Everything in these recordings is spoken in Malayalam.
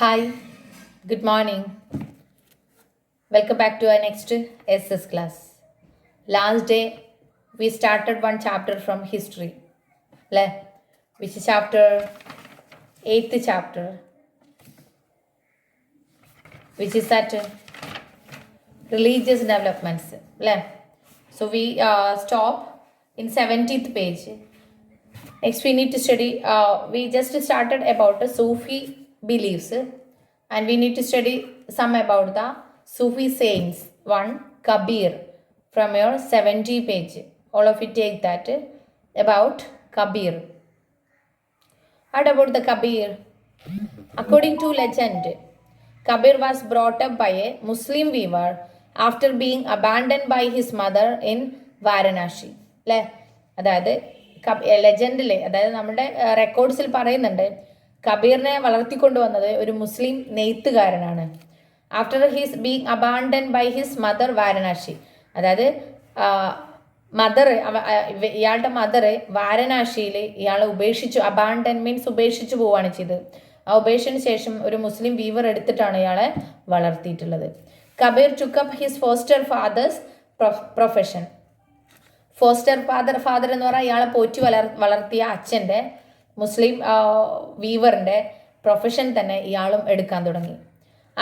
Hi, good morning. Welcome back to our next SS class. Last day we started one chapter from history, which is chapter 8th chapter, which is that religious developments. So we stop in 17th page. Next we need to study, we just started about the Sufi beliefs and we need to study some about the Sufi saints. One, Kabir from your 70 page. All of you take that about Kabir. What about the Kabir? According to legend, Kabir was brought up by a Muslim weaver after being abandoned by his mother in Varanasi. അതായത് ലെജൻഡിലെ അതായത് നമ്മുടെ റെക്കോർഡ്സിൽ പറയുന്നുണ്ട് കബീറിനെ വളർത്തിക്കൊണ്ടുവന്നത് ഒരു മുസ്ലിം നെയ്ത്തുകാരനാണ്. After his being abandon by his mother Varanasi, അതായത് മദർ ഇയാളുടെ മദർ വാരണാസിയിൽ ഇയാളെ ഉപേക്ഷിച്ചു. അബാൻഡൻ മീൻസ് ഉപേക്ഷിച്ചു പോവുകയാണ് ചെയ്തത്. ആ ഉപേക്ഷന് ശേഷം ഒരു മുസ്ലിം വീവർ എടുത്തിട്ടാണ് ഇയാളെ വളർത്തിയിട്ടുള്ളത്. Kabir took up his foster father's profession. Father എന്ന് പറഞ്ഞാൽ ഇയാളെ പോറ്റി വളർത്തിയ അച്ഛൻ്റെ മുസ്ലിം വീവറിൻ്റെ പ്രൊഫഷൻ തന്നെ ഇയാളും എടുക്കാൻ തുടങ്ങി.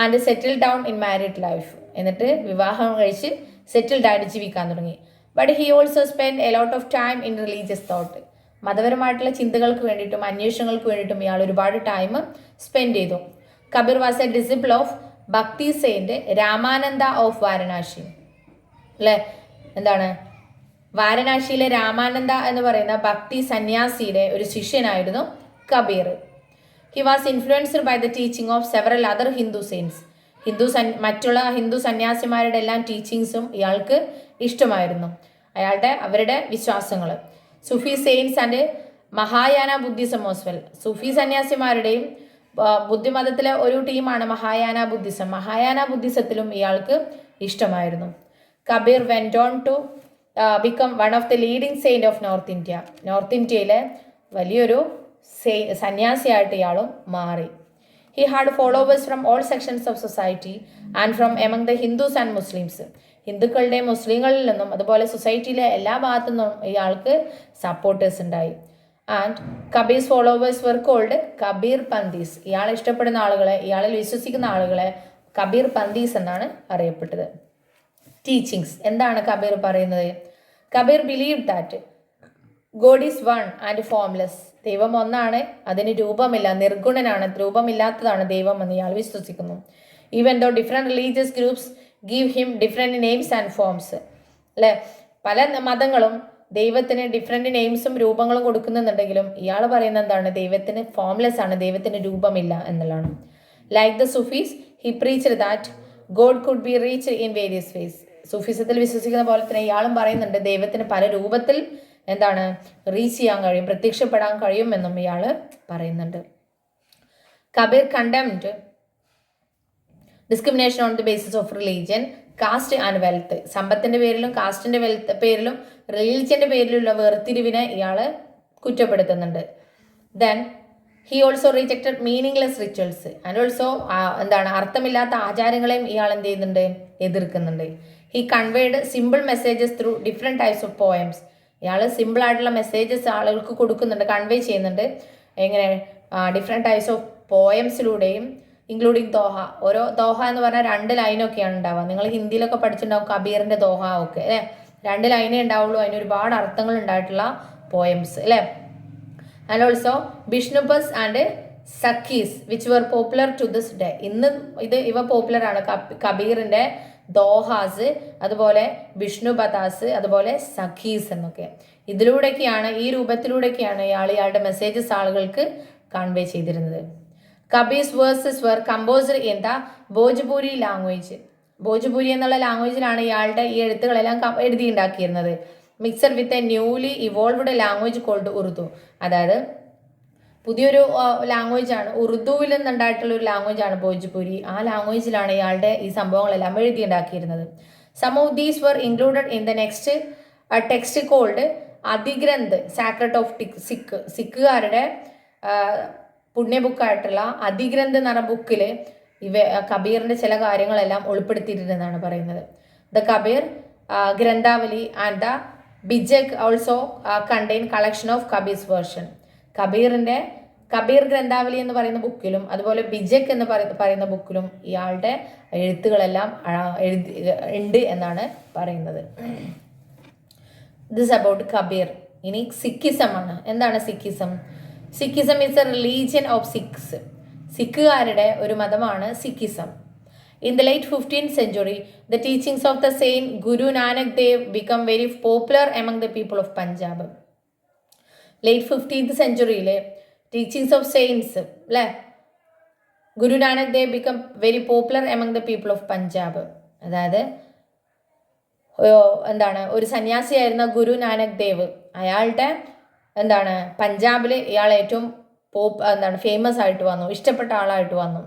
And settle down in married life, എന്നിട്ട് വിവാഹം കഴിച്ച് സെറ്റിൽഡ് ആയിട്ട് ജീവിക്കാൻ തുടങ്ങി. But he also spend a lot of time in religious thought. മതപരമായിട്ടുള്ള ചിന്തകൾക്ക് വേണ്ടിയിട്ടും അന്വേഷണങ്ങൾക്ക് വേണ്ടിയിട്ടും ഇയാൾ ഒരുപാട് ടൈം സ്പെൻഡ് ചെയ്തു. Kabir was a disciple of bhakti saint Ramananda of Varanasi. എന്താണ് വാരണാസിയിലെ രാമാനന്ദ എന്ന് പറയുന്ന ഭക്തി സന്യാസിയുടെ ഒരു ശിഷ്യനായിരുന്നു Kabir. He was influenced by the teaching of several other Hindu saints. മറ്റുള്ള ഹിന്ദു സന്യാസിമാരുടെ എല്ലാം ടീച്ചിങ്സും ഇയാൾക്ക് ഇഷ്ടമായിരുന്നു, അവരുടെ വിശ്വാസങ്ങൾ. Sufi saints and Mahayana Buddhism as well. സുഫി സന്യാസിമാരുടെയും ബുദ്ധിമതത്തിലെ ഒരു ടീമാണ് മഹായാന ബുദ്ധിസം. മഹായാന ബുദ്ധിസത്തിലും ഇയാൾക്ക് ഇഷ്ടമായിരുന്നു. Kabir went on to become one of the leading saint of north India. North ഇന്ത്യയിലെ വലിയൊരു സന്യാസിയായിട്ട് ഇയാളും മാറി. He had followers from all sections of society and from among the Hindus and Muslims. ഹിന്ദുക്കളുടെയും മുസ്ലിങ്ങളിൽ നിന്നും അതുപോലെ സൊസൈറ്റിയിലെ എല്ലാ ഭാഗത്തു നിന്നും ഇയാൾക്ക് സപ്പോർട്ടേഴ്സ് ഉണ്ടായി. And Kabir's followers were called Kabir Panthis. ഇയാളെ ഇഷ്ടപ്പെടുന്ന ആളുകളെ, ഇയാളിൽ വിശ്വസിക്കുന്ന ആളുകളെ കബീർ പന്തീസ് എന്നാണ് അറിയപ്പെട്ടത്. ടീച്ചിങ്സ് എന്താണ് കബീർ പറയുന്നത്? Kabir believe that God is one and formless. ദൈവം ഒന്നാണ്, അതിന് രൂപമില്ല, നിർഗുണനാണ്, രൂപമില്ലാത്തതാണ് ദൈവം എന്ന് ഇയാൾ വിശ്വസിക്കുന്നു. Even though different religious groups give him different names and forms. പല മതങ്ങളും ദൈവത്തിന് ഡിഫറെൻറ്റ് നെയിംസും രൂപങ്ങളും കൊടുക്കുന്നുണ്ടെങ്കിലും ഇയാൾ പറയുന്നത് എന്താണ്? ദൈവത്തിന് ഫോംലെസ് ആണ്, ദൈവത്തിന് രൂപമില്ല എന്നുള്ളതാണ്. Like the Sufis he preached that God could be reached in various ways. സൂഫിസത്തിൽ വിശ്വസിക്കുന്ന പോലെ തന്നെ ഇയാളും പറയുന്നുണ്ട് ദൈവത്തിന് പല രൂപത്തിൽ റീച്ച് ചെയ്യാൻ കഴിയും, പ്രത്യക്ഷപ്പെടാൻ കഴിയുമെന്നും ഇയാൾ പറയുന്നുണ്ട്. Kabir condemned discrimination on the basis of religion, caste and wealth. സമ്പത്തിന്റെ പേരിലും കാസ്റ്റിന്റെ പേരിലും റിലീജിയന്റെ പേരിലുള്ള വേർതിരിവിനെ ഇയാൾ കുറ്റപ്പെടുത്തുന്നുണ്ട്. Then he also rejected meaningless rituals and also അർത്ഥമില്ലാത്ത ആചാരങ്ങളെയും ഇയാൾ എന്ത് ചെയ്യുന്നുണ്ട്? എതിർക്കുന്നുണ്ട്. He conveyed simple messages through different types of poems. ഇയാൾ സിമ്പിൾ ആയിട്ടുള്ള മെസ്സേജസ് ആളുകൾക്ക് കൊടുക്കുന്നുണ്ട്, കൺവേ ചെയ്യുന്നുണ്ട്. എങ്ങനെ? ഡിഫറെൻറ്റ് ടൈപ്സ് ഓഫ് പോയംസിലൂടെയും ഇൻക്ലൂഡിങ് ദോഹ. ഓരോ ദോഹ എന്ന് പറഞ്ഞാൽ 2 ലൈനൊക്കെയാണ് ഉണ്ടാവുക. നിങ്ങൾ ഹിന്ദിയിലൊക്കെ പഠിച്ചിട്ടുണ്ടാവും കബീറിൻ്റെ ദോഹ ഒക്കെ, 2 ലൈനേ ഉണ്ടാവുള്ളൂ, അതിന് ഒരുപാട് അർത്ഥങ്ങൾ ഉണ്ടായിട്ടുള്ള poems, and also bishnupadas and sakhis which were popular to this day. ഇവ പോപ്പുലറാണ്. കബീറിൻ്റെ ദോഹാസ്, അതുപോലെ വിഷ്ണുപദാസ്, അതുപോലെ സഖീസ് എന്നൊക്കെ. ഈ രൂപത്തിലൂടെയൊക്കെയാണ് ഇയാളുടെ മെസ്സേജസ് ആളുകൾക്ക് കൺവേ ചെയ്തിരുന്നത്. Kabir's verses were composed in the Bhojpuri language. Bhojpuri എന്നുള്ള ലാംഗ്വേജിലാണ് ഇയാളുടെ ഈ എഴുത്തുകളെല്ലാം എഴുതിയുണ്ടാക്കിയിരുന്നത്. Mixed with a newly evolved language called Urdu. അതായത് പുതിയൊരു ലാംഗ്വേജാണ്, ഉറുദുവിൽ നിന്നുണ്ടായിട്ടുള്ള ഒരു ലാംഗ്വേജാണ് ഭോജ്പൂരി. ആ ലാംഗ്വേജിലാണ് ഇയാളുടെ ഈ സംഭവങ്ങളെല്ലാം എഴുതിയുണ്ടാക്കിയിരുന്നത്. Some of these were included in the next text called Adi Granth sacred of സിഖുകാരുടെ പുണ്യ ബുക്കായിട്ടുള്ള അതിഗ്രന്ഥ് എന്ന ബുക്കിൽ കബീറിന്റെ ചില കാര്യങ്ങളെല്ലാം ഉൾപ്പെടുത്തിയിട്ടുണ്ടെന്നാണ് പറയുന്നത്. The Kabir Granthavali and the Bijak also contain collection of Kabir's version. Kabir Granthavali എന്ന് പറയുന്ന ബുക്കിലും അതുപോലെ ബിജക് എന്ന് പറയുന്ന ബുക്കിലും ഇയാളുടെ എഴുത്തുകളെല്ലാം ഉണ്ട് എന്നാണ് പറയുന്നത്. This about Kabir. ഇനി സിഖിസം ആണ്. എന്താണ് Sikhism? Sikhism is a religion of Sikhs. സിഖുകാരുടെ ഒരു മതമാണ് Sikhism. In the late 15th century, the teachings of the saint Guru Nanak Dev become very popular among the people of Punjab. Late 15th century-ലെ teachings of saints അല്ലേ, ഗുരു Nanak Dev become very popular among the people of Punjab. അതായത് ഒരു സന്യാസിയായിരുന്ന ഗുരു നാനക് ദേവ്, അയാളുടെ പഞ്ചാബിൽ ഇയാൾ ഏറ്റവും ഫേമസ് ആയിട്ട് വന്നു, ഇഷ്ടപ്പെട്ട ആളായിട്ട് വന്നു.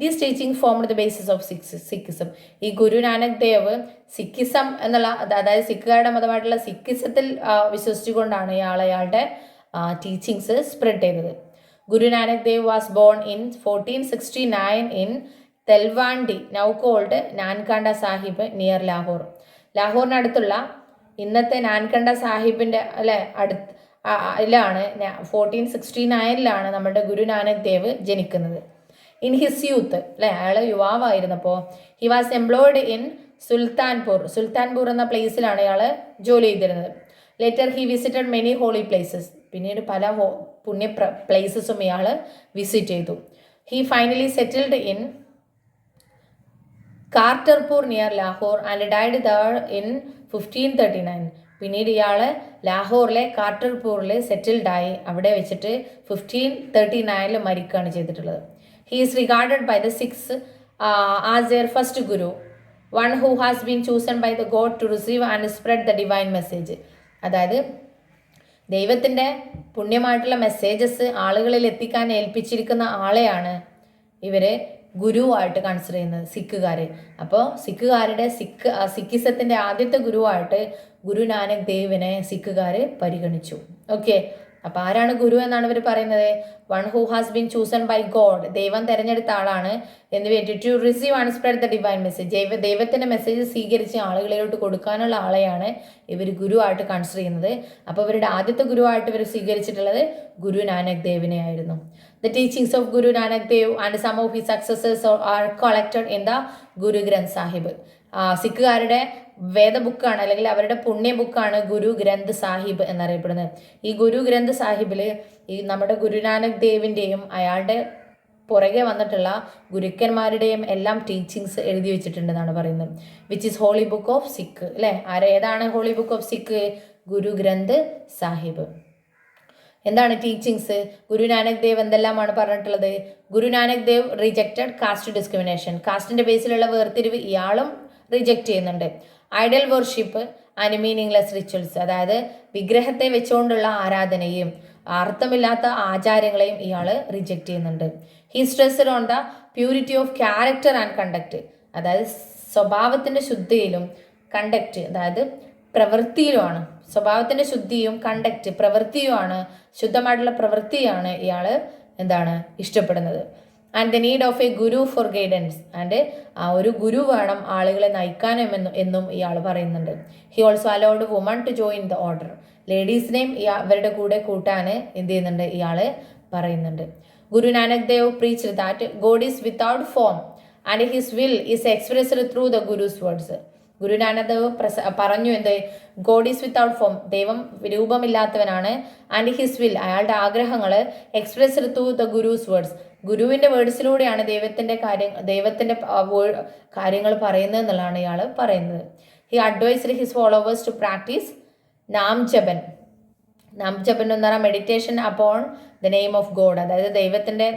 These teaching formed the basis of Sikhism. ഈ ഗുരു നാനക് ദേവ് സിഖിസം എന്നുള്ള, അതായത് സിഖുകാരുടെ മതമായിട്ടുള്ള സിഖിസത്തിൽ വിശ്വസിച്ചുകൊണ്ടാണ് അയാളുടെ ടീച്ചിങ്സ് സ്പ്രെഡ് ചെയ്തത്. Guru Nanak Dev was born in 1469 in Talwandi, now called Nankana Sahib, near Lahore. ലാഹോറിനടുത്തുള്ള ഇന്നത്തെ നാൻകണ്ട സാഹിബിൻ്റെ ാണ് 1469 നമ്മുടെ ഗുരു നാനക് ദേവ് ജനിക്കുന്നത്. ഇൻ ഹിസ് യൂത്ത് അയാൾ യുവാവായിരുന്നപ്പോൾ he was employed in Sultanpur എന്ന പ്ലേസിലാണ് ഇയാൾ ജോലി ചെയ്തിരുന്നത്. Later he visited many holy places. പിന്നീട് പല പുണ്യ പ്ലേസസും ഇയാൾ വിസിറ്റ് ചെയ്തു. He finally settled in Kartarpur near Lahore and died there in 1539. പിന്നീട് ഇയാൾ ലാഹോറിലെ കാർട്ടർപൂറിൽ സെറ്റിൽഡായി അവിടെ വെച്ചിട്ട് 1539 മരിക്കുകയാണ് ചെയ്തിട്ടുള്ളത്. He is regarded by the Sikhs as their first guru, one who has been chosen by the God to receive and spread the divine message. അതായത് ദൈവത്തിൻ്റെ പുണ്യമായിട്ടുള്ള മെസ്സേജസ് ആളുകളിൽ എത്തിക്കാൻ ഏൽപ്പിച്ചിരിക്കുന്ന ആളെയാണ് ഇവർ ഗുരുവായിട്ട് കൺസിഡർ ചെയ്യുന്നത്, സിഖുകാർ. അപ്പോൾ സിഖുകാരുടെ സിഖിസത്തിൻ്റെ ആദ്യത്തെ ഗുരുവായിട്ട് ഗുരു നാനക് ദേവിനെ സിഖുകാർ പരിഗണിച്ചു. ഓക്കെ, അപ്പോൾ ആരാണ് ഗുരു എന്നാണ് ഇവർ പറയുന്നത്? One who has been chosen by God, ദൈവം തിരഞ്ഞെടുത്ത ആളാണ് എന്ന് വേണ്ടി to receive and spread the divine message, ദൈവത്തിൻ്റെ മെസ്സേജ് സ്വീകരിച്ച് ആളുകളിലോട്ട് കൊടുക്കാനുള്ള ആളെയാണ് ഇവർ ഗുരുവായിട്ട് കൺസിഡർ ചെയ്യുന്നത്. അപ്പോൾ ഇവരുടെ ആദ്യത്തെ ഗുരുവായിട്ട് ഇവർ സ്വീകരിച്ചിട്ടുള്ളത് ഗുരു നാനക് ദേവിനെ ആയിരുന്നു. The teachings of Guru Nanak Dev and some of his successors are collected in the Guru Granth Sahib. സിഖുകാരുടെ വേദ ബുക്കാണ്, അല്ലെങ്കിൽ അവരുടെ പുണ്യ ബുക്കാണ് ഗുരു ഗ്രന്ഥ് സാഹിബ് എന്നറിയപ്പെടുന്നത്. ഈ ഗുരു ഗ്രന്ഥ് സാഹിബിൽ ഈ നമ്മുടെ ഗുരു നാനക് ദേവിൻ്റെയും അയാളുടെ പുറകെ വന്നിട്ടുള്ള ഗുരുക്കന്മാരുടെയും എല്ലാം ടീച്ചിങ്സ് എഴുതി വെച്ചിട്ടുണ്ടെന്നാണ് പറയുന്നത്. Which is holy book of Sikh അല്ലേ. ഏതാണ് holy book of Sikh? Guru Granth Sahib. എന്താണ് ടീച്ചിങ്സ്? ഗുരു നാനക് ദേവ് എന്തെല്ലാമാണ് പറഞ്ഞിട്ടുള്ളത്? Guru Nanak Dev rejected caste discrimination. കാസ്റ്റിന്റെ ബേസിലുള്ള വേർതിരിവ് ഇയാളും റിജക്റ്റ് ചെയ്യുന്നുണ്ട്. Idol worship and meaningless rituals, അതായത് വിഗ്രഹത്തെ വെച്ചുകൊണ്ടുള്ള ആരാധനയും അർത്ഥമില്ലാത്ത ആചാരങ്ങളെയും ഇയാൾ റിജക്റ്റ് ചെയ്യുന്നുണ്ട്. He stressed on the purity of character and conduct, അതായത് സ്വഭാവത്തിൻ്റെ ശുദ്ധിയിലും കണ്ടക്ട്, അതായത് പ്രവൃത്തിയിലുമാണ്. സ്വഭാവത്തിൻ്റെ ശുദ്ധിയും കണ്ടക്ട് പ്രവൃത്തിയുമാണ്, ശുദ്ധമായിട്ടുള്ള പ്രവൃത്തിയാണ് ഇയാൾ ഇഷ്ടപ്പെടുന്നത്. And the need of a guru for guidance, and ഒരു ഗുരു വേണം ആളുകളെ നയിക്കാനും എന്നും ഇയാൾ പറയുന്നുണ്ട്. He also allowed woman to join the order, ലേഡീസിനെയും ഇവരുടെ കൂടെ കൂട്ടാൻ എന്ത് ചെയ്യുന്നുണ്ട് ഇയാൾ പറയുന്നുണ്ട്. Guru Nanak Dev preached that God is without form and his will is expressed through the guru's words. Guru Nanak Dev പറഞ്ഞു എന്ത്? ഗോഡ് ഈസ് വിത്തൗട്ട് ഫോം, ദൈവം രൂപമില്ലാത്തവനാണ്. ആൻഡ് ഹിസ് വിൽ, അയാളുടെ ആഗ്രഹങ്ങൾ expressed through the guru's words, ഗുരുവിൻ്റെ വേർഡ്സിലൂടെയാണ് ദൈവത്തിൻ്റെ കാര്യങ്ങൾ പറയുന്നത് എന്നുള്ളതാണ് ഇയാൾ പറയുന്നത്. He advised his followers to practise nam japan. Nam japan എന്ന് പറഞ്ഞാൽ meditation upon the name of God, അതായത് ദൈവത്തിൻ്റെ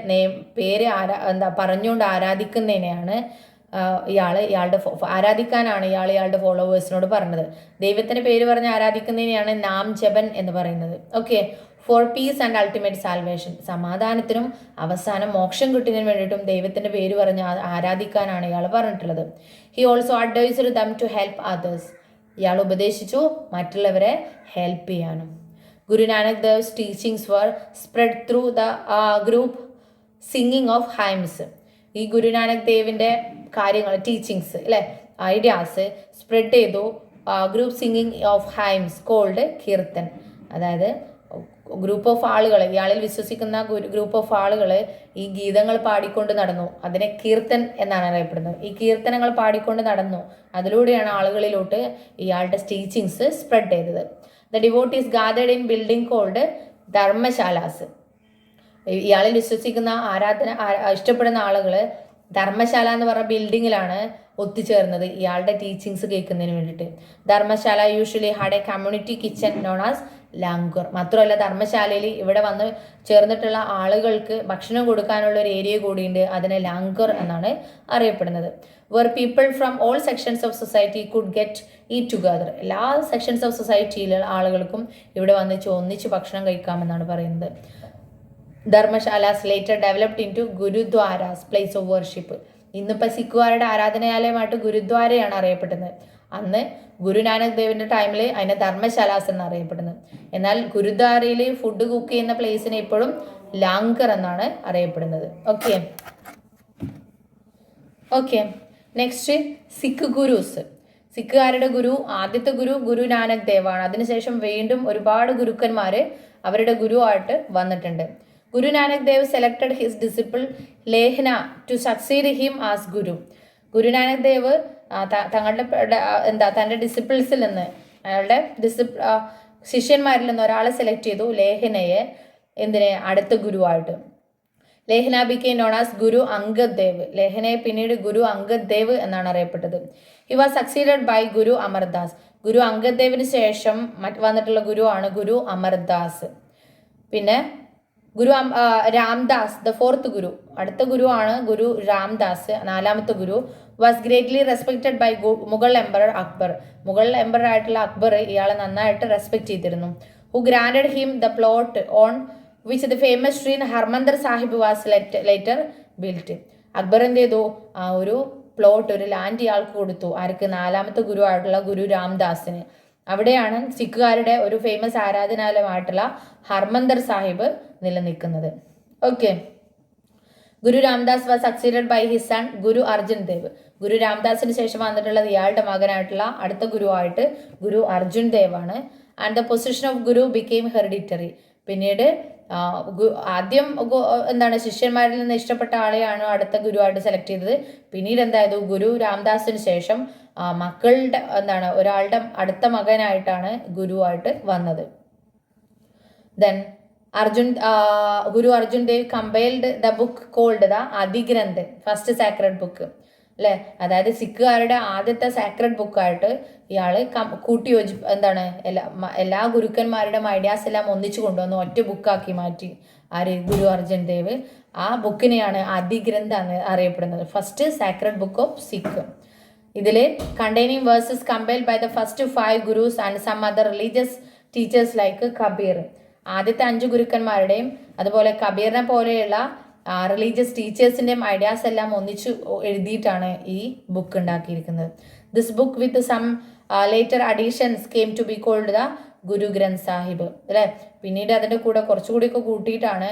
പേര് പറഞ്ഞുകൊണ്ട് ആരാധിക്കുന്നതിനെയാണ് ഇയാളുടെ ആരാധിക്കാനാണ് ഇയാളുടെ ഫോളോവേഴ്സിനോട് പറഞ്ഞത്. ദൈവത്തിൻ്റെ പേര് പറഞ്ഞ് ആരാധിക്കുന്നതിനെയാണ് നാംജപൻ എന്ന് പറയുന്നത്. Okay, for peace and ultimate salvation, സമാധാനത്തിനും അവസാനം മോക്ഷം കിട്ടുന്നതിന് വേണ്ടിയിട്ടും ദൈവത്തിൻ്റെ പേര് പറഞ്ഞ് ആരാധിക്കാനാണ് ഇയാൾ പറഞ്ഞിട്ടുള്ളത്. He also advised them to help others, ഇയാൾ ഉപദേശിച്ചു മറ്റുള്ളവരെ ഹെൽപ്പ് ചെയ്യാനും. Guru Nanak Dev's teachings were spread through the group singing of hymns. ഈ ഗുരുനാനക് ദേവിൻ്റെ കാര്യങ്ങൾ, ടീച്ചിങ്സ് അല്ലേ, ഐഡിയാസ് സ്പ്രെഡ് ചെയ്തു group singing of hymns called kirtan. അതായത് ഗ്രൂപ്പ് ഓഫ് ആളുകൾ, ഇയാളിൽ വിശ്വസിക്കുന്ന ഗ്രൂപ്പ് ഓഫ് ആളുകൾ ഈ ഗീതങ്ങൾ പാടിക്കൊണ്ട് നടന്നു. അതിനെ കീർത്തൻ എന്നാണ് അറിയപ്പെടുന്നത്. ഈ കീർത്തനങ്ങൾ പാടിക്കൊണ്ട് നടന്നു. അതിലൂടെയാണ് ആളുകളിലോട്ട് ഇയാളുടെ ടീച്ചിങ്സ് സ്പ്രെഡ് ചെയ്തത്. The devotees gathered in building called dharamshalas. ഇയാളിൽ വിശ്വസിക്കുന്ന ഇഷ്ടപ്പെടുന്ന ആളുകൾ ധർമ്മശാല എന്ന് പറഞ്ഞ ബിൽഡിങ്ങിലാണ് ഒത്തുചേർന്നത് ഇയാളുടെ ടീച്ചിങ്സ് കേൾക്കുന്നതിന് വേണ്ടിയിട്ട്. Dharamshala usually had a community kitchen known as Langer. മാത്രമല്ല ധർമ്മശാലയിൽ ഇവിടെ വന്ന് ചേർന്നിട്ടുള്ള ആളുകൾക്ക് ഭക്ഷണം കൊടുക്കാനുള്ള ഒരു ഏരിയ കൂടിയുണ്ട്. അതിനെ ലാംഗർ എന്നാണ് അറിയപ്പെടുന്നത്. Where people from all sections of society could get eat together. എല്ലാ സെക്ഷൻസ് ഓഫ് സൊസൈറ്റിയിലെ ആളുകൾക്കും ഇവിടെ വന്ന് ഒന്നിച്ച് ഭക്ഷണം കഴിക്കാമെന്നാണ് പറയുന്നത്. Dharamshalas later developed into gurdwaras place of worship. ഇന്നിപ്പോൾ സിഖുകാരുടെ ആരാധനാലയമായിട്ട് ഗുരുദ്വാരയാണ് അറിയപ്പെടുന്നത്. അന്ന് ഗുരുനാനക് ദേവിൻ്റെ ടൈമിൽ അതിനെ ധർമ്മശാലാസ് എന്ന് അറിയപ്പെടുന്നത്. എന്നാൽ ഗുരുദ്വാരയിൽ ഫുഡ് കുക്ക് ചെയ്യുന്ന പ്ലേസിനെ ഇപ്പോഴും ലാംഗർ എന്നാണ് അറിയപ്പെടുന്നത്. Okay next Sikh gurus. സിഖുകാരുടെ ആദ്യത്തെ ഗുരു ഗുരുനാനക് ദേവാണ്. അതിനുശേഷം വീണ്ടും ഒരുപാട് ഗുരുക്കന്മാർ അവരുടെ ഗുരുവായിട്ട് വന്നിട്ടുണ്ട്. Guru Nanak Dev selected his disciple Lehna to succeed him as guru. Guru Nanak Dev തൻ്റെ ഡിസിപ്പിൾസിൽ നിന്ന്, അയാളുടെ ശിഷ്യന്മാരിൽ നിന്ന് ഒരാളെ സെലക്ട് ചെയ്തു, ലേഹ്നയെ അടുത്ത ഗുരുവായിട്ട്. Lehna became known as Guru Angad Dev. ലേഹ്നയെ പിന്നീട് ഗുരു അംഗദ് ദേവ് എന്നാണ് അറിയപ്പെട്ടത്. He was succeeded by Guru Amar Das. Guru Angad ദേവിന് ശേഷം വന്നിട്ടുള്ള ഗുരുവാണ് ഗുരു അമർദാസ്. പിന്നെ Guru Ram Das, the fourth guru, അടുത്ത ഗുരുവാണ് ഗുരു രാംദാസ്, നാലാമത്തെ ഗുരു. Was greatly respected by Mughal emperor Akbar. Mughal emperor ആയിട്ടുള്ള അക്ബർ ഇയാളെ നന്നായിട്ട് റെസ്പെക്ട് ചെയ്തിരുന്നു. Who granted him the plot on which the famous tree Harmandir Sahib was later built. Akbar എന്ത് ചെയ്തു, ഒരു പ്ലോട്ട്, ഒരു ലാൻഡ് ഇയാൾക്ക് കൊടുത്തു. ആർക്ക്? നാലാമത്തെ ഗുരു ആയിട്ടുള്ള ഗുരു രാംദാസിന്. അവിടെയാണ് സിഖുകാരുടെ ഒരു ഫേമസ് ആരാധനാലയമായിട്ടുള്ള ഹർമന്ദർ സാഹിബ് നിലനിൽക്കുന്നത്. Guru Ram Das was succeeded by his son Guru Arjun Dev. Guru രാംദാസിന് ശേഷം വന്നിട്ടുള്ളത് ഇയാളുടെ മകനായിട്ടുള്ള അടുത്ത ഗുരുവായിട്ട് ഗുരു അർജുൻ ദേവ് ആണ്. And the position of guru became hereditary. പിന്നീട് ആദ്യം ശിഷ്യന്മാരിൽ നിന്ന് ഇഷ്ടപ്പെട്ട ആളെയാണ് അടുത്ത ഗുരുവായിട്ട് സെലക്ട് ചെയ്തത്. പിന്നീട് എന്തായത്, ഗുരു രാംദാസിന് ശേഷം മക്കളുടെ ഒരാളുടെ അടുത്ത മകനായിട്ടാണ് ഗുരുവായിട്ട് വന്നത്. Then Guru Arjun Dev compiled the book called the Adi Granth, first sacred book അല്ലേ. അതായത് സിഖുകാരുടെ ആദ്യത്തെ സാക്രഡ് ബുക്കായിട്ട് ഇയാള് എല്ലാ ഗുരുക്കന്മാരുടെ ഐഡിയാസ് എല്ലാം ഒന്നിച്ചു കൊണ്ടുവന്ന് ഒറ്റ ബുക്കാക്കി മാറ്റി. ഗുരു അർജുൻ ദേവ്. ആ ബുക്കിനെയാണ് അധിഗ്രന്ഥ എന്ന് അറിയപ്പെടുന്നത്, first sacred book of Sikh. ഇതിൽ containing verses compiled by the first 5 gurus and some other religious teachers like Kabir. ആദ്യത്തെ 5 ഗുരുക്കന്മാരുടെയും അതുപോലെ കബീറിനെ പോലെയുള്ള റിലീജിയസ് ടീച്ചേഴ്സിൻ്റെയും ഐഡിയാസ് എല്ലാം ഒന്നിച്ചു എഴുതിയിട്ടാണ് ഈ ബുക്ക് ഉണ്ടാക്കിയിരിക്കുന്നത്. This book with some later additions came to be called the Guru Granth Sahib അല്ലേ. പിന്നീട് അതിൻ്റെ കൂടെ കുറച്ചുകൂടിയൊക്കെ കൂട്ടിയിട്ടാണ്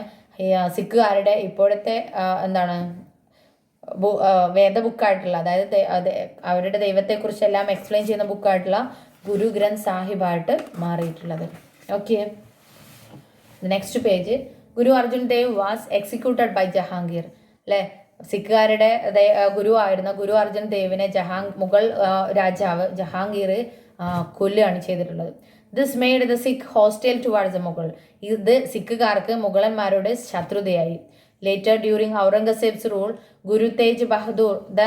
സിഖുകാരുടെ ഇപ്പോഴത്തെ വേദ ബുക്കായിട്ടുള്ള, അതായത് അവരുടെ ദൈവത്തെക്കുറിച്ചെല്ലാം എക്സ്പ്ലെയിൻ ചെയ്യുന്ന ബുക്കായിട്ടുള്ള ഗുരു ഗ്രന്ഥ് സാഹിബായിട്ട് മാറിയിട്ടുള്ളത്. Next page. Guru Arjun Dev was executed by Jahangir അല്ലേ. സിഖുകാരുടെ ഗുരുവായിരുന്ന ഗുരു അർജുൻ ദേവിനെ മുഗൾ രാജാവ് ജഹാംഗീർ കൊല്ലുകയാണ് ചെയ്തിട്ടുള്ളത്. This made the Sikh hostile towards the Mughal. ഇത് സിഖുകാർക്ക് മുഗളന്മാരോട് ശത്രുതയായി. Later during Aurangzeb's rule Guru Tegh Bahadur the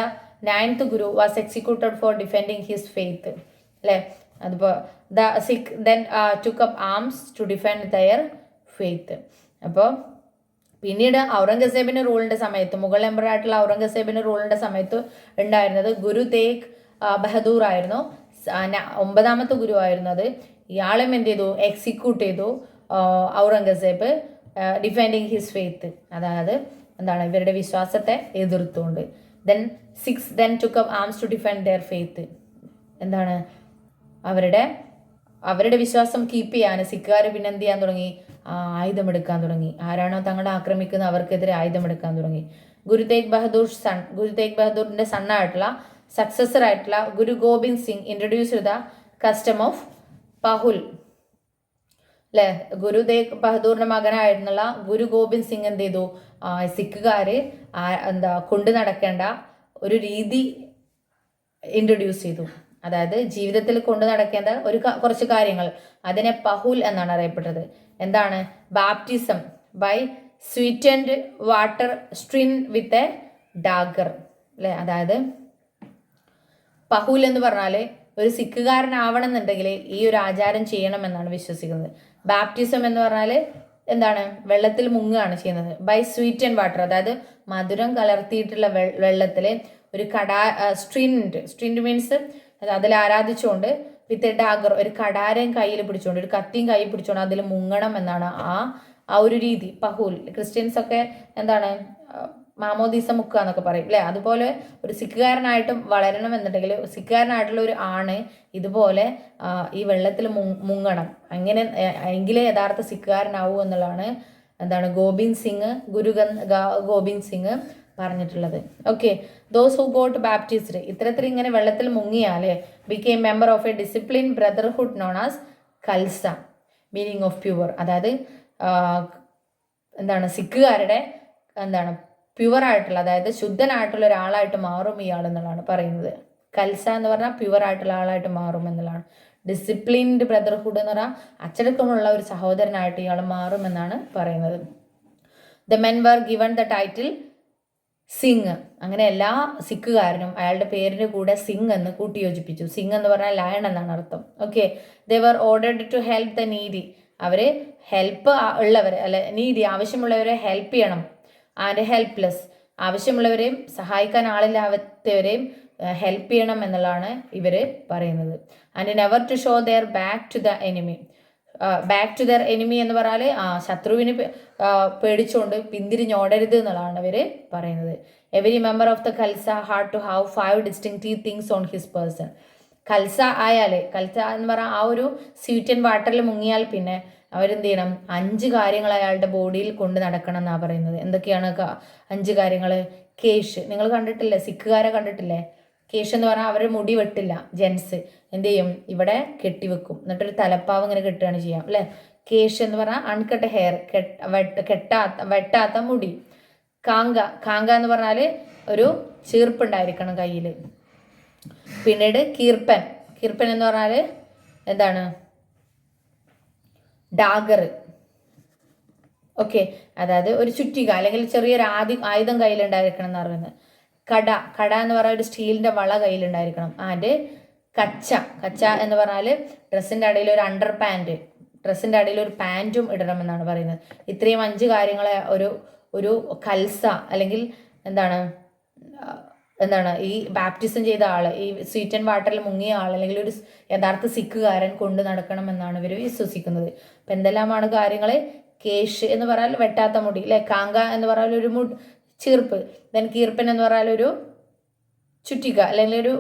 9th guru was executed for defending his faith അല്ലേ. അതിപ്പോൾ the Sikh then took up arms to defend their faith. അപ്പോൾ പിന്നീട് ഔറംഗസേബിൻ്റെ റൂളിൻ്റെ സമയത്ത്, മുഗൾ എംപറായിട്ടുള്ള ഔറംഗസേബിൻ്റെ റൂളിൻ്റെ സമയത്ത് ഉണ്ടായിരുന്നത് ഗുരു തേഗ് ബഹദൂർ ആയിരുന്നു, 9ാമത്തെ ഗുരു ആയിരുന്നത്. ഇയാളെയും എന്ത് ചെയ്തു, എക്സിക്യൂട്ട് ചെയ്തു ഔറംഗസേബ്, ഡിഫെൻഡിങ് ഹിസ് ഫെയ്ത്ത്, അതായത് ഇവരുടെ വിശ്വാസത്തെ എതിർത്തുകൊണ്ട്. Then 6 then took up arms to defend their faith. അവരുടെ വിശ്വാസം കീപ്പ് ചെയ്യാൻ സിഖുകാർ പിന്നെ എന്ത് ചെയ്യാൻ തുടങ്ങി, ആയുധമെടുക്കാൻ തുടങ്ങി. ആരാണോ തങ്ങളെ ആക്രമിക്കുന്നത് അവർക്കെതിരെ ആയുധമെടുക്കാൻ തുടങ്ങി. ഗുരു തേഗ് ബഹദൂറിന്റെ സണ്ണായിട്ടുള്ള സക്സസർ ആയിട്ടുള്ള Guru Gobind Singh introduce the custom of pahul അല്ലെ. ഗുരു തേഗ് ബഹദൂറിന്റെ മകനായിരുന്നുള്ള ഗുരു ഗോബിന്ദ് സിംഗ് എന്ത് ചെയ്തു, സിഖുകാര് കൊണ്ടു നടക്കേണ്ട ഒരു രീതി ഇൻട്രൊഡ്യൂസ് ചെയ്തു. അതായത് ജീവിതത്തിൽ കൊണ്ടു നടക്കേണ്ട കുറച്ച് കാര്യങ്ങൾ, അതിനെ പഹുൽ എന്നാണ് അറിയപ്പെട്ടത്. എന്താണ്? Baptism by sweetened water stirred with a dagger അല്ലെ. അതായത് പഹുൽ എന്ന് പറഞ്ഞാല് ഒരു സിഖുകാരനാവണം എന്നുണ്ടെങ്കിൽ ഈ ഒരു ആചാരം ചെയ്യണമെന്നാണ് വിശ്വസിക്കുന്നത്. ബാപ്റ്റിസം എന്ന് പറഞ്ഞാൽ എന്താണ്? വെള്ളത്തിൽ മുങ്ങുകയാണ് ചെയ്യുന്നത്. ബൈ സ്വീറ്റ് ആൻഡ് വാട്ടർ, അതായത് മധുരം കലർത്തിയിട്ടുള്ള വെള്ളത്തിൽ ഒരു സ്ട്രിൻഡ് മീൻസ് അതിൽ ആരാധിച്ചുകൊണ്ട് വിത്ത് ഡാഗർ, ഒരു കടാരയും കയ്യിൽ പിടിച്ചുകൊണ്ട്, ഒരു കത്തിയും കയ്യിൽ പിടിച്ചുകൊണ്ട് അതിൽ മുങ്ങണം എന്നാണ് ആ ഒരു രീതി. പഹുൽ ക്രിസ്ത്യൻസ് ഒക്കെ എന്താണ് മാമോദീസ മുക്കുക എന്നൊക്കെ പറയും അല്ലെ. അതുപോലെ ഒരു സിഖുകാരനായിട്ടും വളരണം എന്നുണ്ടെങ്കിൽ സിഖുകാരനായിട്ടുള്ള ഒരു ആണ് ഇതുപോലെ ഈ വെള്ളത്തിൽ മുങ്ങണം, അങ്ങനെ എങ്കിലേ യഥാർത്ഥ സിഖുകാരനാവൂ എന്നുള്ളതാണ് ഗുരു ഗോബിന്ദ് സിംഗ് പറഞ്ഞിട്ടുള്ളത്. Okay, those who got baptised, ഇത്തരത്തിൽ ഇങ്ങനെ വെള്ളത്തിൽ മുങ്ങിയാല് became member of a discipline brotherhood known as Khalsa, meaning of pure. അതായത് സിഖുകാരുടെ പ്യുവർ ആയിട്ടുള്ള, അതായത് ശുദ്ധനായിട്ടുള്ള ഒരാളായിട്ട് മാറും ഇയാൾ എന്നുള്ളതാണ് പറയുന്നത്. ഖൽസ എന്ന് പറഞ്ഞാൽ പ്യുവർ ആയിട്ടുള്ള ആളായിട്ട് മാറും എന്നുള്ളതാണ്. ഡിസിപ്ലിൻഡ് ബ്രദർഹുഡ് എന്ന് പറഞ്ഞാൽ അച്ചടക്കമുള്ള ഒരു സഹോദരനായിട്ട് ഇയാൾ മാറുമെന്നാണ് പറയുന്നത്. The men were given the title Singh. അങ്ങനെ എല്ലാ സിഖുകാരനും അയാളുടെ പേരിന്റെ കൂടെ സിംഗ് എന്ന് കൂട്ടിയോജിപ്പിച്ചു. സിംഗ് എന്ന് പറഞ്ഞാൽ ലയൺ എന്നാണ് അർത്ഥം. Okay, they were ordered to help the needy. അവര് ഹെൽപ്പ് ഉള്ളവരെ അല്ലെ നീഡി ആവശ്യമുള്ളവരെ ഹെൽപ്പ് ചെയ്യണം. ആൻഡ് ഹെൽപ്ലെസ്, ആവശ്യമുള്ളവരെയും സഹായിക്കാൻ ആളില്ലാത്തവരെയും ഹെൽപ്പ് ചെയ്യണം എന്നുള്ളതാണ് ഇവര് പറയുന്നത്. And never to show their back to the enemy. Back to their enemy എന്ന് പറഞ്ഞാൽ ശത്രുവിന് പേടിച്ചുകൊണ്ട് പിന്തിരിഞ്ഞോടരുത് എന്നുള്ളതാണ് ഇവര് പറയുന്നത്. Every member of the Khalsa had to have 5 distinctive things on his person. Khalsa എന്ന് പറഞ്ഞാൽ ആ ഒരു സ്വീറ്റ് ആൻഡ് വാട്ടറിൽ മുങ്ങിയാൽ പിന്നെ അവരെന്ത് ചെയ്യണം? 5 കാര്യങ്ങൾ അയാളുടെ ബോഡിയിൽ കൊണ്ട് നടക്കണം എന്നാണ് പറയുന്നത്. എന്തൊക്കെയാണ് 5 കാര്യങ്ങൾ? കേശ്, നിങ്ങൾ കണ്ടിട്ടില്ലേ? സിഖുകാരെ കണ്ടിട്ടില്ലേ? കേശ് എന്ന് പറഞ്ഞാൽ അവരുടെ മുടി വെട്ടില്ല. ജെൻസ് എന്ത് ചെയ്യും? ഇവിടെ കെട്ടിവെക്കും, എന്നിട്ടൊരു തലപ്പാവ് ഇങ്ങനെ കെട്ടുകയാണ് ചെയ്യാം അല്ലെ. കേശ് എന്ന് പറഞ്ഞാൽ അൺകട്ട് ഹെയർ, വെട്ടാത്ത മുടി. കാങ്ക എന്ന് പറഞ്ഞാൽ ഒരു ചീർപ്പുണ്ടായിരിക്കണം കയ്യിൽ. പിന്നീട് കീർപ്പൻ എന്ന് പറഞ്ഞാൽ എന്താണ്? ഡാഗർ. ഓക്കെ, അതായത് ഒരു ചുറ്റിക അല്ലെങ്കിൽ ചെറിയൊരു ആയുധം കയ്യിലുണ്ടായിരിക്കണം എന്ന് പറയുന്നത്. കട എന്ന് പറയുന്ന ഒരു സ്റ്റീലിന്റെ വള കയ്യിലുണ്ടായിരിക്കണം. ആൻഡ് കച്ച എന്ന് പറഞ്ഞാൽ ഡ്രസ്സിന്റെ അടിയിൽ ഒരു അണ്ടർ പാൻറ്, ഡ്രസ്സിന്റെ അടിയിൽ ഒരു പാൻറ്റും ഇടണമെന്നാണ് പറയുന്നത്. ഇത്രയും 5 കാര്യങ്ങളെ ഒരു ഖൽസ അല്ലെങ്കിൽ എന്താണ് ഈ ബാപ്റ്റിസം ചെയ്ത ആള്, ഈ സ്വീറ്റ് ആൻഡ് വാട്ടറിൽ മുങ്ങിയ ആൾ അല്ലെങ്കിൽ ഒരു യഥാർത്ഥ സിഖുകാരൻ കൊണ്ട് നടക്കണം എന്നാണ് ഇവർ വിശ്വസിക്കുന്നത്. അപ്പൊ എന്തെല്ലാമാണ് കാര്യങ്ങൾ? കേശ് എന്ന് പറഞ്ഞാൽ വെട്ടാത്ത മുടി അല്ലെ. കാങ്ക എന്ന് പറഞ്ഞാൽ ഒരു ചീർപ്പ്. ദെൻ കീർപ്പൻ എന്ന് പറഞ്ഞാൽ ഒരു ചുറ്റിക അല്ലെങ്കിൽ ഒരു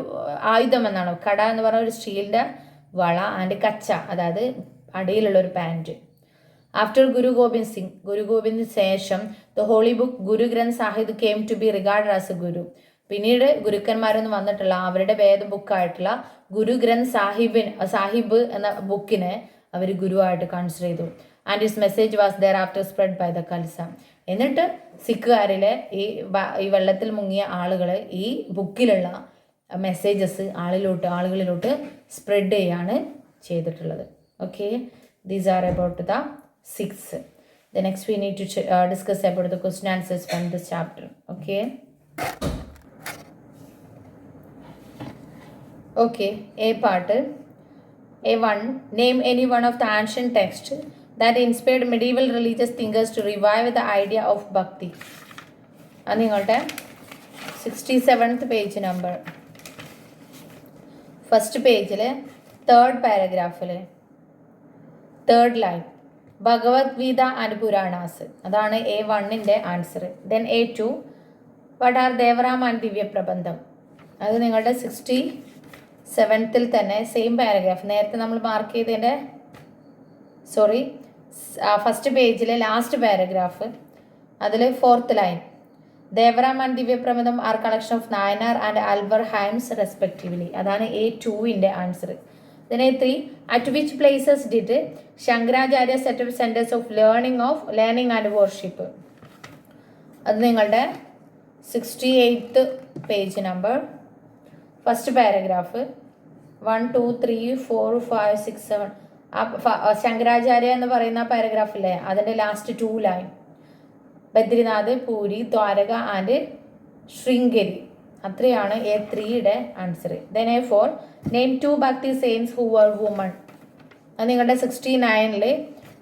ആയുധം എന്നാണ്. കട എന്ന് പറഞ്ഞാൽ ഒരു സ്റ്റീലിന്റെ വള. ആൻഡ് കച്ച, അതായത് അടിയിലുള്ള ഒരു പാൻറ്. ആഫ്റ്റർ ഗുരു ഗോബിന്ദ് ശേഷം the holy book Guru Granth Sahib came to be regarded as a guru. പിന്നീട് ഗുരുക്കന്മാരൊന്നും വന്നിട്ടുള്ള അവരുടെ വേദ ബുക്കായിട്ടുള്ള ഗുരു ഗ്രന്ഥ് സാഹിബ് എന്ന ബുക്കിനെ അവർ ഗുരുവായിട്ട് കൺസിഡർ ചെയ്തു. And his message was thereafter spread by the Khalsa. എന്നിട്ട് സിഖുകാരിലെ ഈ വെള്ളത്തിൽ മുങ്ങിയ ആളുകൾ ഈ ബുക്കിലുള്ള മെസ്സേജസ് ആളുകളിലോട്ട് സ്പ്രെഡ് ചെയ്യാണ് ചെയ്തിട്ടുള്ളത്. Okay, these are about the 6. The next we need to discuss about the question answers from this chapter. Okay. Okay, A part. A1, name any one of the ancient texts that inspired medieval religious thinkers to revive the idea of bhakti. അത് നിങ്ങളുടെ 67th പേജ് നമ്പർ, ഫസ്റ്റ് പേജിൽ 3rd പാരഗ്രാഫിൽ 3rd line, Bhagavad Gita and Puranas. അതാണ് A1ന്റെ answer. Then A2, what are Devaram and Divya Prabandham. അത് നിങ്ങളുടെ 67th തന്നെ സെയിം പാരഗ്രാഫ്, നേരത്തെ നമ്മൾ മാർക്ക് ചെയ്തതിൻ്റെ ഫസ്റ്റ് പേജിലെ ലാസ്റ്റ് പാരഗ്രാഫ്, അതിൽ 4th line, Devaram and Divya Prabandham are collection of Nayanar and ആൽബർ ഹൈംസ് റെസ്പെക്റ്റീവ്ലി. അതാണ് A2-ന്റെ answer. then A3, at which places did Shankaracharya set up centres of learning and worship. അത് നിങ്ങളുടെ 68th page number, first paragraph 1 2 3 4 5 6 7. Shankaracharya എന്ന് പറയുന്ന പാരഗ്രാഫില്ലേ, അതിൻ്റെ last 2 line, Badrinath, Puri, Dwarka and Sringeri. അത്രയാണ് A3-യുടെ ആൻസർ. then A4, നെയിം 2 ഭക്തി സെയിൻസ് ഹു വർ വുമൺ. അത് നിങ്ങളുടെ 69-ൽ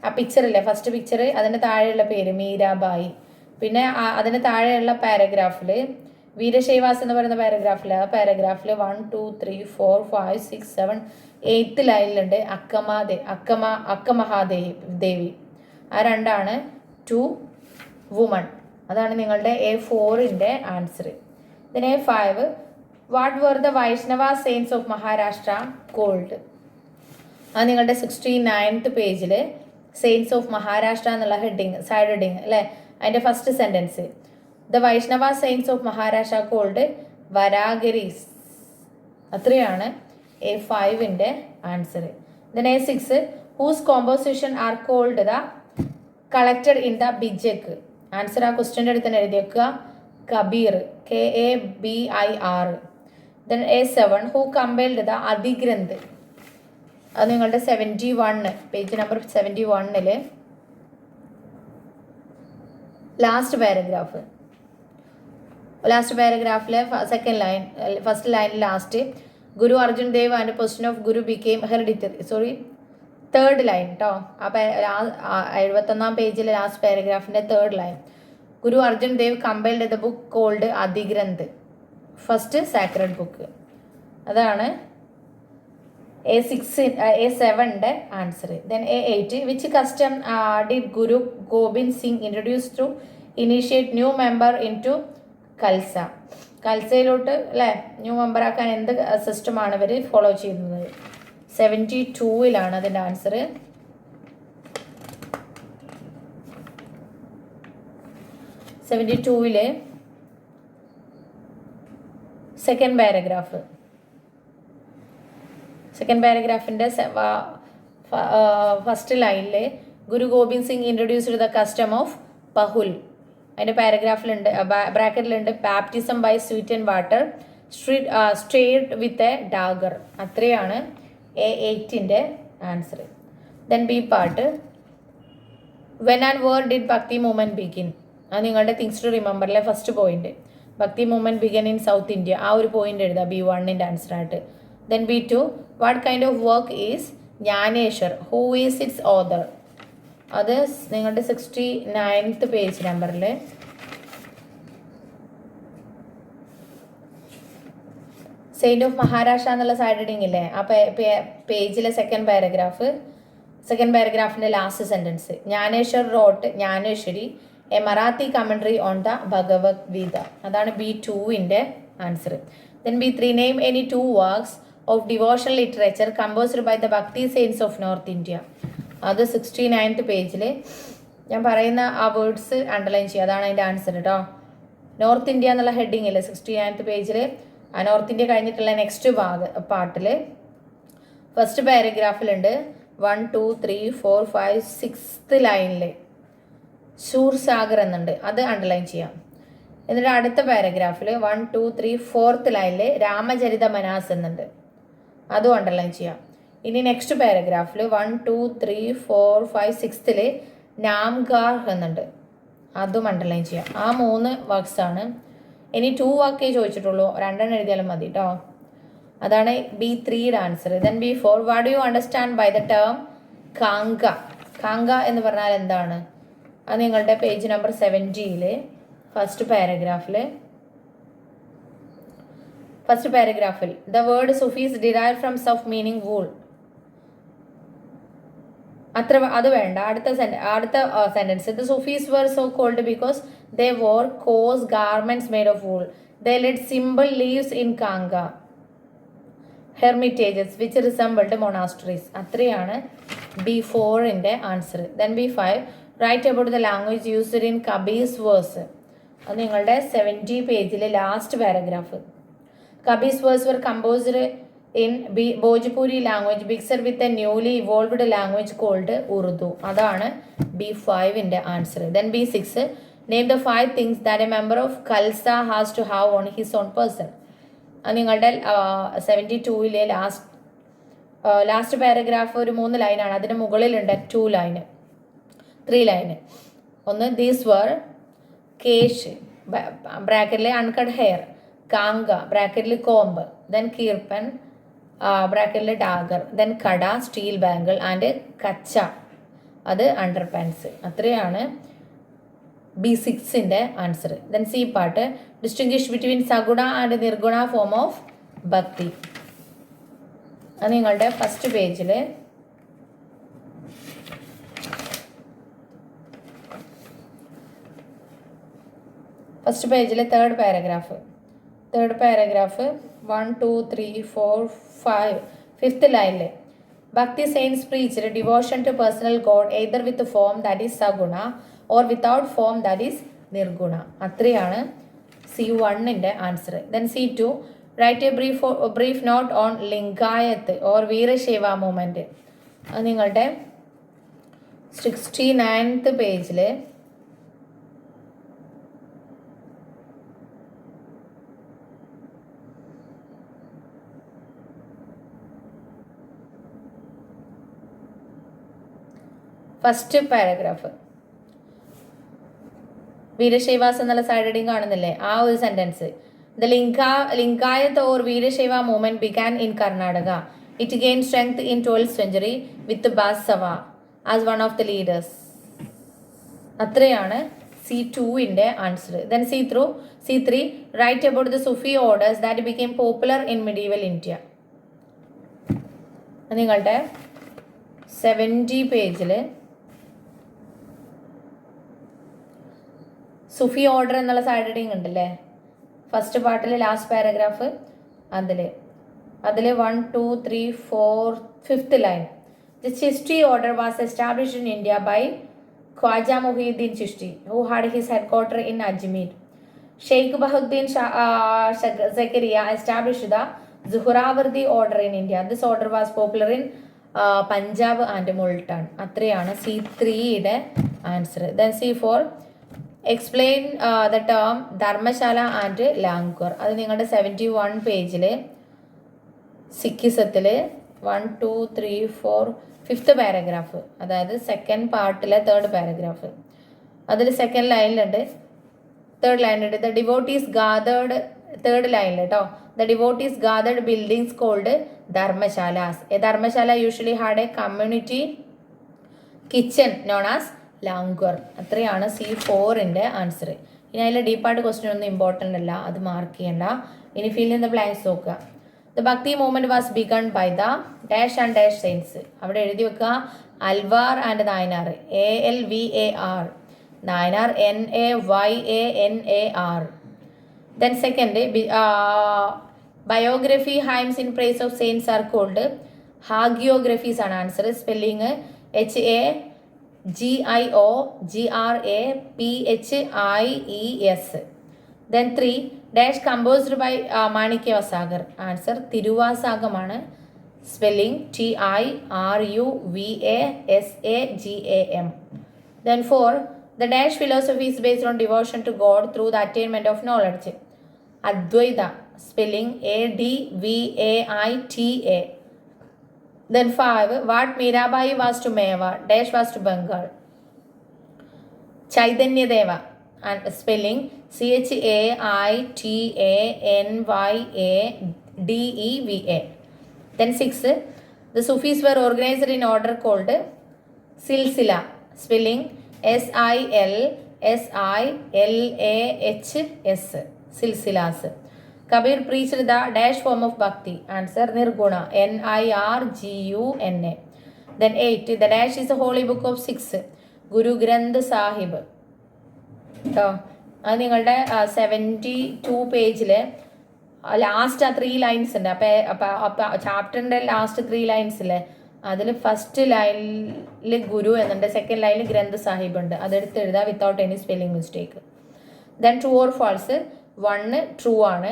ആ പിക്ചറില്ലേ, ഫസ്റ്റ് പിക്ചർ, അതിൻ്റെ താഴെയുള്ള പേര് മീരാബായി. പിന്നെ അതിന് താഴെയുള്ള പാരഗ്രാഫിൽ വീരശൈവാസ് എന്ന് പറയുന്ന പാരഗ്രാഫിൽ 1 2 3 4 5 6 7 8th ലൈനിലുണ്ട് അക്കമഹാദേവി. ആ രണ്ടാണ് 2 വുമൺ. അതാണ് നിങ്ങളുടെ A4-ന്റെ answer. then A5, what were the Vaishnava saints of Maharashtra called. അത് നിങ്ങളുടെ 69th പേജിൽ സെയിൻസ് ഓഫ് മഹാരാഷ്ട്ര എന്നുള്ള സൈഡ് ഹെഡിങ് അല്ലേ, അതിൻ്റെ first sentence, the Vaishnava saints of Maharashtra called Varkaris. അത്രയാണ് A5-ന്റെ answer. then A6, whose composition are called the collected in the Bijak. Answer ആ ക്വസ്റ്റ്യൻ്റെ അടുത്ത് തന്നെ എഴുതി വെക്കുക, Kabir, KABIR. then A7, who compiled the Adi Granth. അത് നിങ്ങളുടെ 71 പേജ് നമ്പർ 71-ൽ ലാസ്റ്റ് പാരഗ്രാഫിലെ സെക്കൻഡ് ലൈൻ, ഫസ്റ്റ് ലൈനിൽ last, Guru Arjun Dev and position of guru became hereditary. Third line കേട്ടോ, ആ 71-ാം പേജിലെ ലാസ്റ്റ് പാരഗ്രാഫിൻ്റെ third line, Guru Arjun Dev compiled the book called Adi Granth, first sacred book. അതാണ് A7-ന്റെ answer. then A8, which custom did Guru Gobind Singh introduce to initiate new member into Khalsa. കൽസയിലോട്ട് അല്ലേ ന്യൂ മെമ്പറാക്കാൻ എന്ത് സിസ്റ്റമാണ് ഇവർ ഫോളോ ചെയ്യുന്നത്? 72-ലാണ് അതിൻ്റെ ആൻസർ. സെക്കൻഡ് പാരഗ്രാഫിൻ്റെ ഫസ്റ്റ് ലൈനിൽ Guru Gobind Singh introduced the custom of pahul. അതിൻ്റെ പാരഗ്രാഫിലുണ്ട്, ബ്രാക്കറ്റിലുണ്ട്, baptism by sweet and water stirred with a dagger. അത്രയാണ് A8-ന്റെ answer. then B part, when and where did Bhakti movement begin. അത് നിങ്ങളുടെ തിങ്സ് ടു റിമെമ്പറിലെ first point, Bhakti movement began in south India. ആ ഒരു പോയിന്റ് എഴുതാം B1-ന്റെ ആൻസറായിട്ട്. then B2, what kind of work is Jnaneshwar, who is its author. അത് നിങ്ങളുടെ 69th പേജ് നമ്പറിൽ സെയിൻറ്റ് ഓഫ് മഹാരാഷ്ട്ര എന്നുള്ള സൈഡ് ഹെഡിങ് ഇല്ലേ, ആ പേജിലെ സെക്കൻഡ് പാരഗ്രാഫിൻ്റെ last sentence, Jnaneshwar wrote Jnaneshwari a Marathi commentary on the Bhagavad Gita. അതാണ് B2-ന്റെ answer. then B3, name any 2 works of devotional literature composed by the Bhakti saints of north India. അത് 69th പേജിൽ ഞാൻ പറയുന്ന ആ വേർഡ്സ് അണ്ടർലൈൻ ചെയ്യുക, അതാണ് അതിൻ്റെ ആൻസർ കേട്ടോ. നോർത്ത് ഇന്ത്യ എന്നുള്ള ഹെഡിങ് ഇല്ലേ 69th പേജിൽ, ആ നോർത്ത് ഇന്ത്യ കഴിഞ്ഞിട്ടുള്ള നെക്സ്റ്റ് പാർട്ടിൽ ഫസ്റ്റ് പാരഗ്രാഫിലുണ്ട് 1 2 3 4 5 6th ലൈനിൽ ശൂർസാഗർ എന്നുണ്ട്, അത് അണ്ടർലൈൻ ചെയ്യാം. എന്നിട്ട് അടുത്ത പാരഗ്രാഫിൽ 1 2 3 4th ലൈനിൽ രാമചരിത മനാസ് എന്നുണ്ട്, അതും അണ്ടർലൈൻ ചെയ്യാം. ഇനി നെക്സ്റ്റ് പാരഗ്രാഫിൽ 1 2 3 4 5 6th നാംഗാർ എന്നുണ്ട്, അതും അണ്ടർലൈൻ ചെയ്യാം. ആ 3 വർക്ക്സാണ്. ഇനി 2 വാക്കേ ചോദിച്ചിട്ടുള്ളൂ, 2 എഴുതിയാലും മതി കേട്ടോ. അതാണ് B3-യുടെ answer. then B4, what do you understand by the term kangha. Kangha എന്ന് പറഞ്ഞാൽ എന്താണ്? അത് നിങ്ങളുടെ പേജ് നമ്പർ 70-ൽ ഫസ്റ്റ് പാരഗ്രാഫിൽ the word Sufis derived from suf meaning wool. അത് വേണ്ട. അടുത്ത sentence, the Sufis were so called because they wore coarse garments made of wool. They led simple lives in Kanga hermitages which resembled monasteries. അത്രയാണ് B4 answer. Then B5 write about the language used in Kabir's verse. അത് നിങ്ങളുടെ 70 പേജിലെ last paragraph. Kabir's verse were composed in Bhojpuri language mixed with a newly evolved language called Urdu. അതാണ് B5 answer. Then B6 name the 5 things that a member of Khalsa has to have on his own person. അത് നിങ്ങളുടെ 72 ലാസ്റ്റ് പാരഗ്രാഫ് ഒരു 3 ലൈനാണ്. അതിന് മുകളിലുണ്ട് 2 ലൈന് 3 ലൈന്. ഒന്ന് ദീസ് വർ കേഷ് ബ്രാക്കറ്റിൽ അൺകട്ട് ഹെയർ, കാങ്ക ബ്രാക്കറ്റിൽ കോമ്പ്, ദെൻ കീർപ്പൻ ബ്രാക്കറ്റിൽ dagger, then kara steel bangle and kachha അത് അണ്ടർ പാൻസ്. അത്രയാണ് B6 answer. Then C part distinguish between saguna and nirguna form of Bhakti. അത് നിങ്ങളുടെ ഫസ്റ്റ് പേജിൽ തേർഡ് പാരഗ്രാഫ് 1, 2, 3, 4, 5 ഫിഫ്ത്ത് ലൈനിൽ Bhakti saints preached devotion to personal god either with form that is saguna or without form that is nirguna. അത്രയാണ് C1 answer. Then C2 write a brief note on Lingayat or Veerashaiva movement. അത് നിങ്ങളുടെ 69th പേജിൽ ഫസ്റ്റ് പാരഗ്രാഫ്. വീരശൈവാസ് എന്നുള്ള സൈഡ് ഹെഡിങ് കാണുന്നില്ലേ, ആ ഒരു sentence. The Lingayat or Veerashaiva movement began in Karnataka. It gain strength in 12th century with Basava as one of the leaders. അത്രയാണ് C2 answer. Then C3 write about the Sufi orders that became popular in medieval India. നിങ്ങളുടെ 70 പേജിൽ സുഫി ഓർഡർ എന്നുള്ള സൈഡ് ഹെഡിങ് ഉണ്ടല്ലേ, ഫസ്റ്റ് പാർട്ടിൽ ലാസ്റ്റ് പാരഗ്രാഫ്. അതിൽ 1, 2, 3, 4 5th line. The Chishti order was established in India by Khwaja Muinuddin Chishti who had his headquarter in Ajmer. Sheikh Bahauddin Zakariya established the Suhrawardi order in India. This order was popular in Punjab and Multan. അത്രയാണ് C3 answer. Then C4 explain the term dharamshala and langar. അത് നിങ്ങളുടെ 71 പേജിൽ സിക്കിസത്തിൽ 1, 2, 3, 4 5th പാരഗ്രാഫ്, അതായത് സെക്കൻഡ് പാർട്ടിലെ 3rd പാരഗ്രാഫ്. അതിൽ സെക്കൻഡ് ലൈനിലുണ്ട്, 3rd ലൈനിലുണ്ട് ദ ഡിവോട്ടീസ് ഗാദേർഡ്. 3rd ലൈനിൽ കേട്ടോ, the devotees gathered buildings called ധർമ്മശാലാസ്. A dharamshala usually had a community kitchen known as langar. അത്രയാണ് C4 ആൻസർ. ഇനി അതിൽ ഡീപ്പായിട്ട് ക്വസ്റ്റ്യൻ ഒന്നും ഇമ്പോർട്ടൻ്റ് അല്ല, അത് മാർക്ക് ചെയ്യണ്ട. ഇനി ഫിൽ ഇൻ ദ ബ്ലാങ്ക്സ് നോക്കുക. The Bhakti movement was begun by the dash and dash saints. അവിടെ എഴുതി വെക്കുക Alvar and Nayanar, ALVAR, Nayanar NAYANAR. Then second biography hymns in praise of saints are called hagiographies ആണ് answer. Spelling HAGIOGRAPHIES. Then 3 dash composed by Manikya answer തിരുവാസാഗമാണ്. Spelling TIRUVASAGAM. Then 4 the dash philosophy is based on devotion to God through the attainment of knowledge. Advaita, spelling ADVAITA. Then 5 what Mirabai was to Meva dash was to Bengal. Chaitanya Deva, and spelling CHAITANYADEVA. Then 6 the Sufis were organized in order called Silsila, spelling SILSILAHS, Silsilas. Kabir preached the dash form of bhakti. Answer Nirguna, NIRGUNA. Then 8 the dash is the holy book of 6 Guru Granth Sahib. അത് നിങ്ങളുടെ 72 പേജിൽ ലാസ്റ്റ് 3 ലൈൻസ് ഉണ്ട്. അപ്പോൾ ചാപ്റ്ററിൻ്റെ ലാസ്റ്റ് 3 ലൈൻസിലെ അതിൽ ഫസ്റ്റ് ലൈനിൽ ഗുരു എന്നുണ്ട്, സെക്കൻഡ് ലൈനിൽ ഗ്രന്ഥ് സാഹിബ് ഉണ്ട്. അതെടുത്ത് എഴുതുക without any spelling mistake. Then true or false. 1 true ആണ്,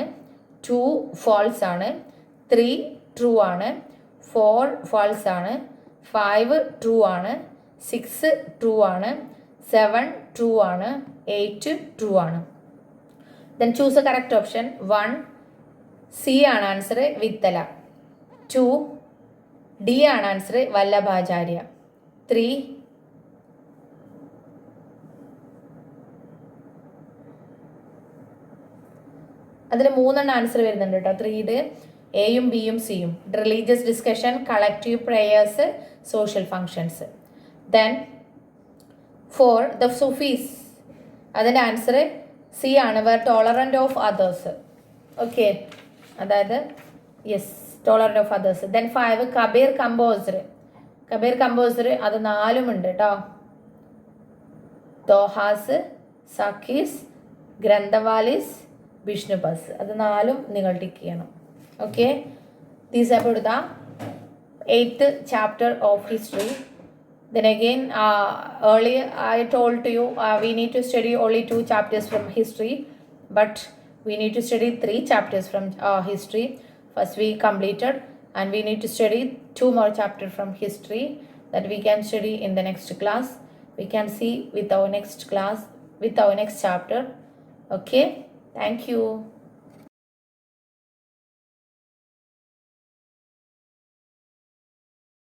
2 ഫാൾസ് ആണ്, 3 ട്രൂ ആണ്, 4 ഫാൾസ് ആണ്, 5 ട്രൂ ആണ്, 6 ട്രൂ ആണ്, 7 ട്രൂ ആണ്, 8 ട്രൂ ആണ്. Then choose A correct option. 1 C ആണ് ആൻസർ, വിത്തല. 2 ഡി ആണ് ആൻസർ, വല്ലഭാചാര്യ. 3 അതിൽ 3 ആൻസർ വരുന്നുണ്ട് കേട്ടോ. 3 എയും ബിയും സിയും. Religious discussion, collective prayers, social functions. Then 4 the Sufis. അതിൻ്റെ ആൻസർ സി ആണ്, were tolerant of others. Okay, അതായത് yes, tolerant of others. Then 5 Kabir composer. Kabir composer അത് 4 ഉണ്ട് കേട്ടോ. ദോഹാസ്, സഖീസ്, ഗ്രന്ഥവാലിസ്, വിഷ്ണുപസ്. അത് 4 നിങ്ങൾ ടിക്ക് ചെയ്യണം. Okay, these about the 8th chapter of history. Then again, earlier I told to you we need to study only 2 chapters from history, but we need to study 3 chapters from history. First we completed, and we need to study 2 more chapters from history that we can study in the next class. We can see with our next class, with our next chapter. Okay, thank you.